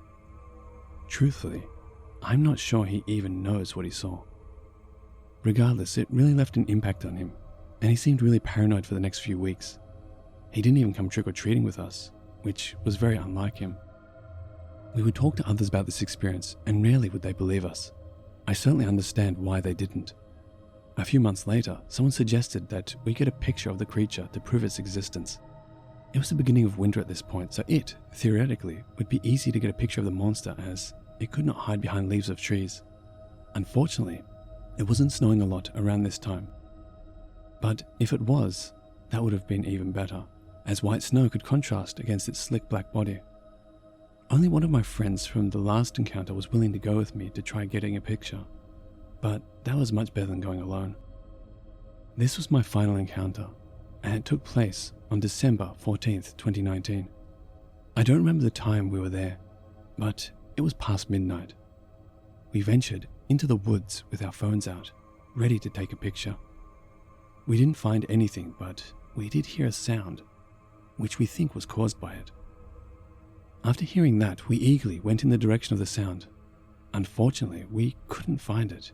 Truthfully, I'm not sure he even knows what he saw. Regardless, it really left an impact on him, and he seemed really paranoid for the next few weeks. He didn't even come trick-or-treating with us, which was very unlike him. We would talk to others about this experience, and rarely would they believe us. I certainly understand why they didn't. A few months later, someone suggested that we get a picture of the creature to prove its existence. It was the beginning of winter at this point, so it, theoretically, would be easy to get a picture of the monster as it could not hide behind leaves of trees. Unfortunately, it wasn't snowing a lot around this time. But if it was, that would have been even better, as white snow could contrast against its slick black body. Only one of my friends from the last encounter was willing to go with me to try getting a picture, but that was much better than going alone. This was my final encounter, and it took place on December 14th, 2019. I don't remember the time we were there, but it was past midnight. We ventured into the woods with our phones out, ready to take a picture. We didn't find anything, but we did hear a sound, which we think was caused by it. After hearing that, we eagerly went in the direction of the sound. Unfortunately, we couldn't find it.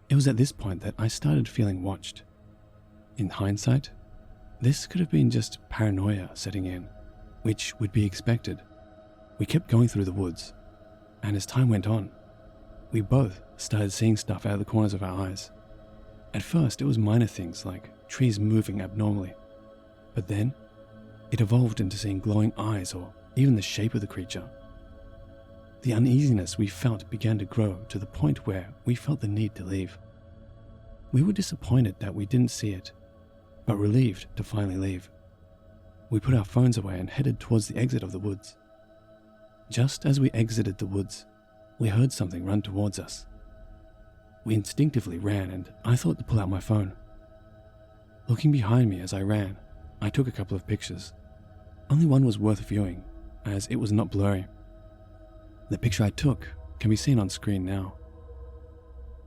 It was at this point that I started feeling watched. In hindsight, this could have been just paranoia setting in, which would be expected. We kept going through the woods, and as time went on, we both started seeing stuff out of the corners of our eyes. At first, it was minor things like trees moving abnormally, but then it evolved into seeing glowing eyes or even the shape of the creature. The uneasiness we felt began to grow to the point where we felt the need to leave. We were disappointed that we didn't see it, but relieved to finally leave. We put our phones away and headed towards the exit of the woods. Just as we exited the woods, we heard something run towards us. We instinctively ran, and I thought to pull out my phone. Looking behind me as I ran, I took a couple of pictures. Only one was worth viewing, as it was not blurry. The picture I took can be seen on screen now.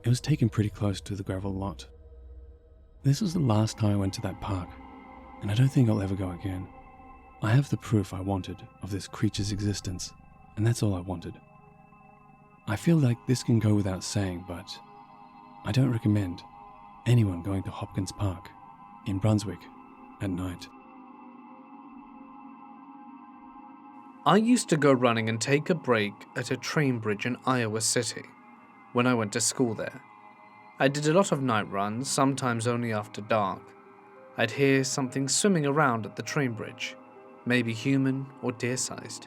It was taken pretty close to the gravel lot. This was the last time I went to that park, and I don't think I'll ever go again. I have the proof I wanted of this creature's existence, and that's all I wanted. I feel like this can go without saying, but I don't recommend anyone going to Hopkins Park in Brunswick at night. I used to go running and take a break at a train bridge in Iowa City when I went to school there. I did a lot of night runs, sometimes only after dark. I'd hear something swimming around at the train bridge, maybe human or deer-sized.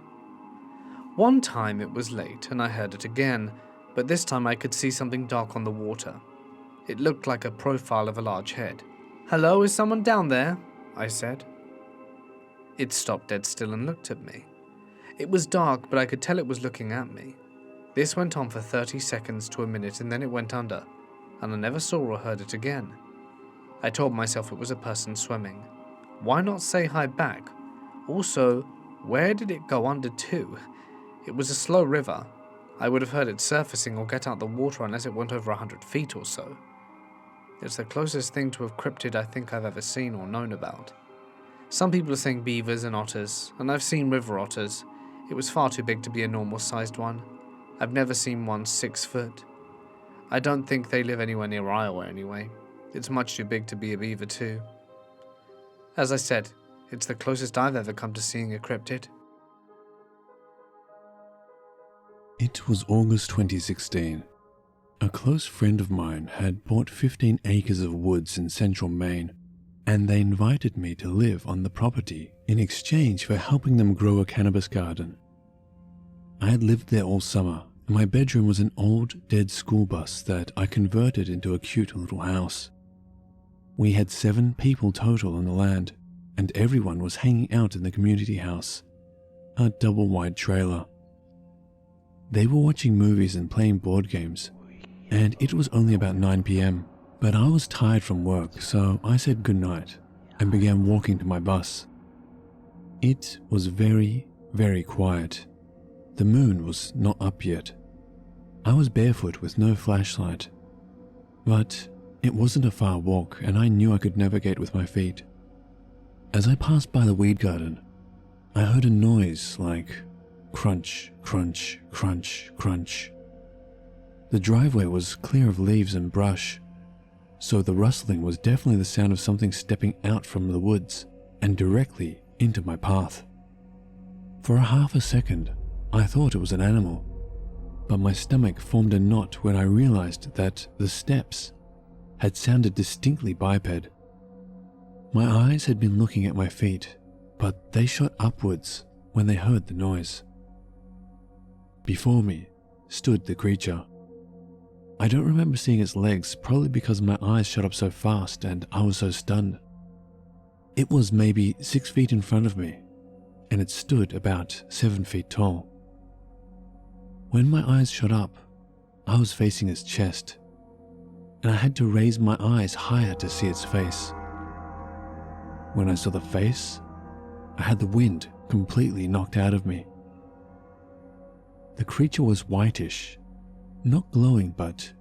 One time it was late and I heard it again, but this time I could see something dark on the water. It looked like a profile of a large head. "Hello, is someone down there?" I said. It stopped dead still and looked at me. It was dark, but I could tell it was looking at me. This went on for 30 seconds to a minute and then it went under, and I never saw or heard it again. I told myself it was a person swimming. Why not say hi back? Also, where did it go under to? It was a slow river. I would have heard it surfacing or get out the water unless it went over 100 feet or so. It's the closest thing to a cryptid I think I've ever seen or known about. Some people are saying beavers and otters, and I've seen river otters. It was far too big to be a normal-sized one. I've never seen one 6 foot. I don't think they live anywhere near Iowa anyway. It's much too big to be a beaver too. As I said, it's the closest I've ever come to seeing a cryptid. It was August 2016. A close friend of mine had bought 15 acres of woods in central Maine, and they invited me to live on the property in exchange for helping them grow a cannabis garden. I had lived there all summer, and my bedroom was an old, dead school bus that I converted into a cute little house. We had 7 people total on the land, and everyone was hanging out in the community house, a double-wide trailer. They were watching movies and playing board games, and it was only about 9 p.m, but I was tired from work, so I said goodnight and began walking to my bus. It was very, very quiet. The moon was not up yet. I was barefoot with no flashlight, but it wasn't a far walk and I knew I could navigate with my feet. As I passed by the weed garden, I heard a noise like crunch, crunch, crunch, crunch. The driveway was clear of leaves and brush, so the rustling was definitely the sound of something stepping out from the woods and directly into my path. For a half a second, I thought it was an animal, but my stomach formed a knot when I realized that the steps had sounded distinctly biped. My eyes had been looking at my feet, but they shot upwards when they heard the noise. Before me stood the creature. I don't remember seeing its legs, probably because my eyes shot up so fast and I was so stunned. It was maybe 6 feet in front of me, and it stood about 7 feet tall. When my eyes shot up, I was facing its chest, and I had to raise my eyes higher to see its face. When I saw the face, I had the wind completely knocked out of me. The creature was whitish, not glowing, but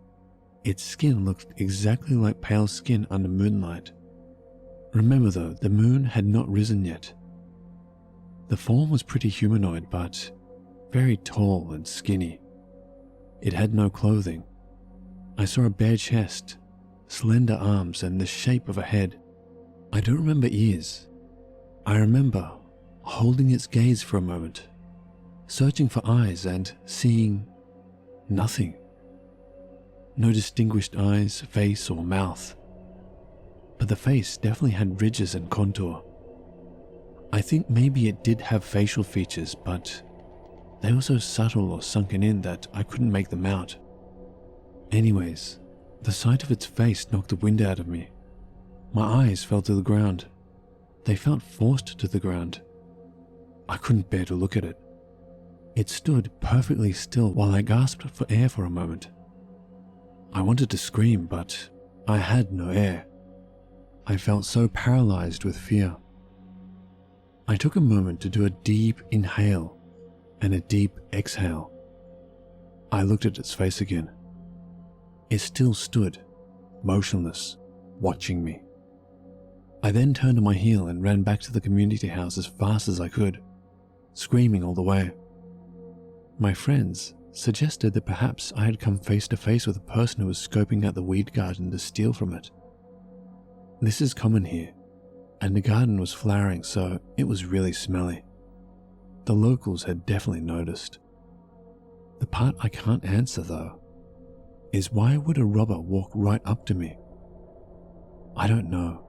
its skin looked exactly like pale skin under moonlight. Remember though, the moon had not risen yet. The form was pretty humanoid, but very tall and skinny. It had no clothing. I saw a bare chest, slender arms, and the shape of a head. I don't remember ears. I remember holding its gaze for a moment, searching for eyes and seeing nothing. No distinguished eyes, face, or mouth. But the face definitely had ridges and contour. I think maybe it did have facial features, but they were so subtle or sunken in that I couldn't make them out. Anyways, the sight of its face knocked the wind out of me. My eyes fell to the ground. They felt forced to the ground. I couldn't bear to look at it. It stood perfectly still while I gasped for air for a moment. I wanted to scream, but I had no air. I felt so paralyzed with fear. I took a moment to do a deep inhale and a deep exhale. I looked at its face again. It still stood, motionless, watching me. I then turned on my heel and ran back to the community house as fast as I could, screaming all the way. My friends suggested that perhaps I had come face to face with a person who was scoping out the weed garden to steal from it. This is common here, and the garden was flowering, so it was really smelly. The locals had definitely noticed. The part I can't answer, though, is why would a robber walk right up to me? I don't know.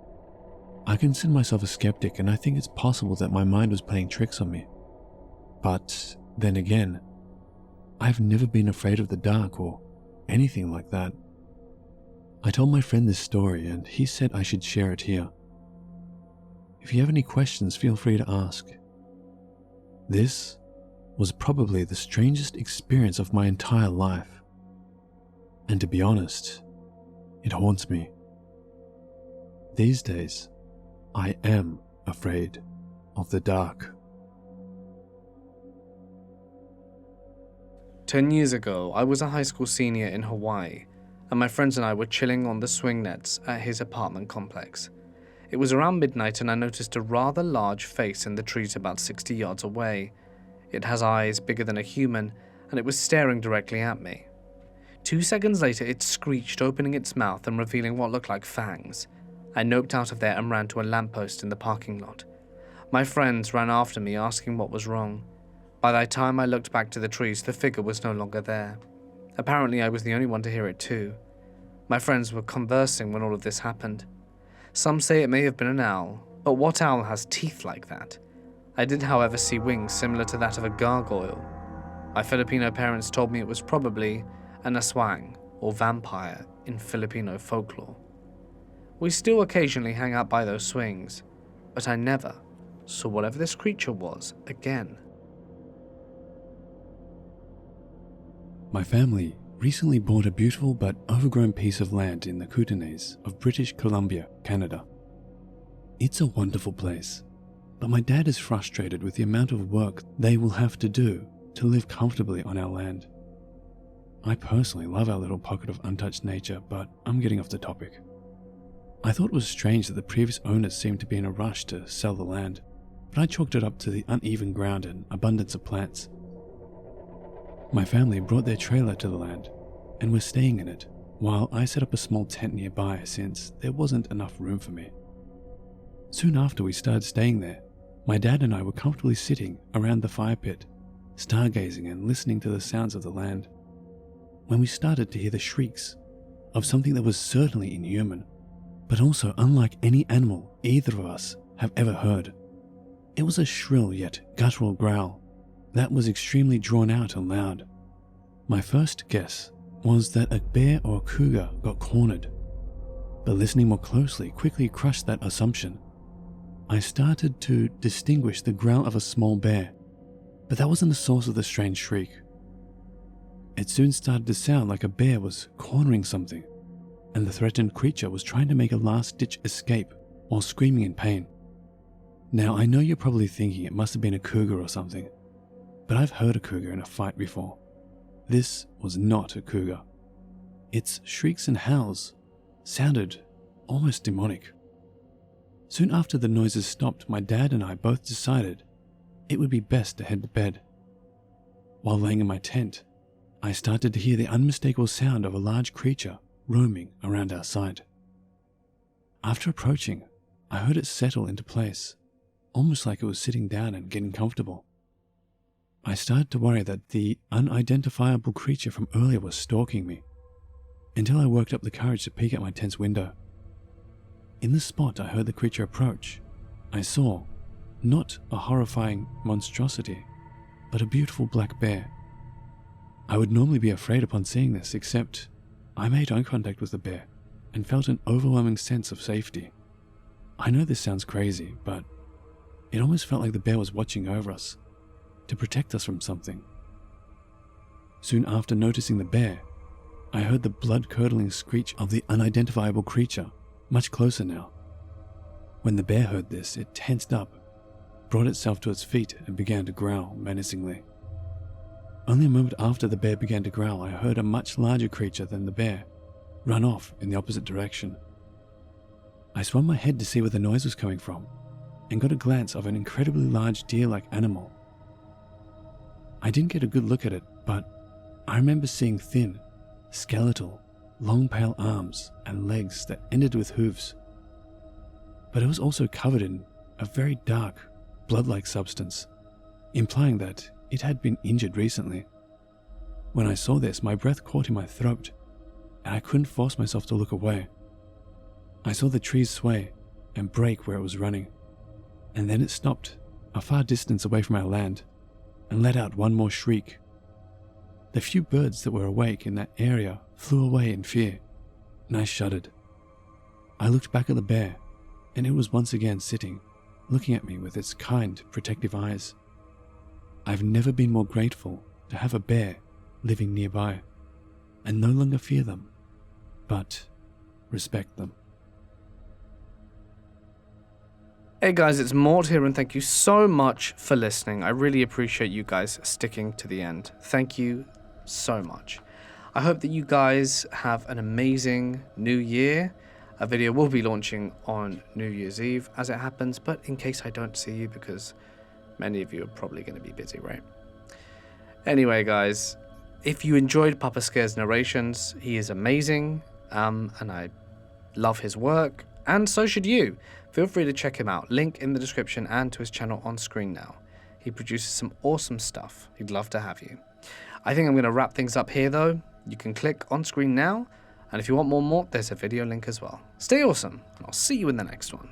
I consider myself a skeptic, and I think it's possible that my mind was playing tricks on me. But then again, I've never been afraid of the dark or anything like that. I told my friend this story, and he said I should share it here. If you have any questions, feel free to ask. This was probably the strangest experience of my entire life. And to be honest, it haunts me. These days, I am afraid of the dark. 10 years ago, I was a high school senior in Hawaii, and my friends and I were chilling on the swing nets at his apartment complex. It was around midnight and I noticed a rather large face in the trees about 60 yards away. It has eyes bigger than a human, and it was staring directly at me. 2 seconds later, it screeched, opening its mouth and revealing what looked like fangs. I noped out of there and ran to a lamppost in the parking lot. My friends ran after me, asking what was wrong. By the time I looked back to the trees, the figure was no longer there. Apparently, I was the only one to hear it too. My friends were conversing when all of this happened. Some say it may have been an owl, but what owl has teeth like that? I did, however, see wings similar to that of a gargoyle. My Filipino parents told me it was probably an aswang, or vampire in Filipino folklore. We still occasionally hang out by those swings, but I never saw whatever this creature was again. My family recently bought a beautiful but overgrown piece of land in the Kootenays of British Columbia, Canada. It's a wonderful place, but my dad is frustrated with the amount of work they will have to do to live comfortably on our land. I personally love our little pocket of untouched nature, but I'm getting off the topic. I thought it was strange that the previous owners seemed to be in a rush to sell the land, but I chalked it up to the uneven ground and abundance of plants. My family brought their trailer to the land and were staying in it, while I set up a small tent nearby since there wasn't enough room for me. Soon after we started staying there, my dad and I were comfortably sitting around the fire pit, stargazing and listening to the sounds of the land, when we started to hear the shrieks of something that was certainly inhuman, but also unlike any animal either of us have ever heard. It was a shrill yet guttural growl that was extremely drawn out and loud. My first guess was that a bear or a cougar got cornered, but listening more closely quickly crushed that assumption. I started to distinguish the growl of a small bear, but that wasn't the source of the strange shriek. It soon started to sound like a bear was cornering something, and the threatened creature was trying to make a last-ditch escape while screaming in pain. Now, I know you're probably thinking it must have been a cougar or something, but I've heard a cougar in a fight before. This was not a cougar. Its shrieks and howls sounded almost demonic. Soon after the noises stopped, my dad and I both decided it would be best to head to bed. While laying in my tent, I started to hear the unmistakable sound of a large creature roaming around our side. After approaching, I heard it settle into place, almost like it was sitting down and getting comfortable. I started to worry that the unidentifiable creature from earlier was stalking me, until I worked up the courage to peek at my tent's window. In the spot I heard the creature approach, I saw not a horrifying monstrosity, but a beautiful black bear. I would normally be afraid upon seeing this, except I made eye contact with the bear and felt an overwhelming sense of safety. I know this sounds crazy, but it almost felt like the bear was watching over us to protect us from something. Soon after noticing the bear, I heard the blood-curdling screech of the unidentifiable creature, much closer now. When the bear heard this, it tensed up, brought itself to its feet and began to growl menacingly. Only a moment after the bear began to growl, I heard a much larger creature than the bear run off in the opposite direction. I swung my head to see where the noise was coming from and got a glance of an incredibly large deer-like animal. I didn't get a good look at it, but I remember seeing thin, skeletal, long pale arms and legs that ended with hooves. But it was also covered in a very dark, blood-like substance, implying that it had been injured recently. When I saw this, my breath caught in my throat, and I couldn't force myself to look away. I saw the trees sway and break where it was running, and then it stopped a far distance away from our land and let out one more shriek. The few birds that were awake in that area flew away in fear, and I shuddered. I looked back at the bear, and it was once again sitting, looking at me with its kind, protective eyes. I've never been more grateful to have a bear living nearby, and no longer fear them, but respect them. Hey guys, it's Mort here, and thank you so much for listening. I really appreciate you guys sticking to the end. Thank you so much. I hope that you guys have an amazing new year. A video will be launching on New Year's Eve as it happens, but in case I don't see you, because many of you are probably going to be busy, right? Anyway, guys, if you enjoyed Papa Scare's narrations, he is amazing, and I love his work, and so should you. Feel free to check him out. Link in the description and to his channel on screen now. He produces some awesome stuff. He'd love to have you. I think I'm going to wrap things up here, though. You can click on screen now, and if you want more Mort, there's a video link as well. Stay awesome, and I'll see you in the next one.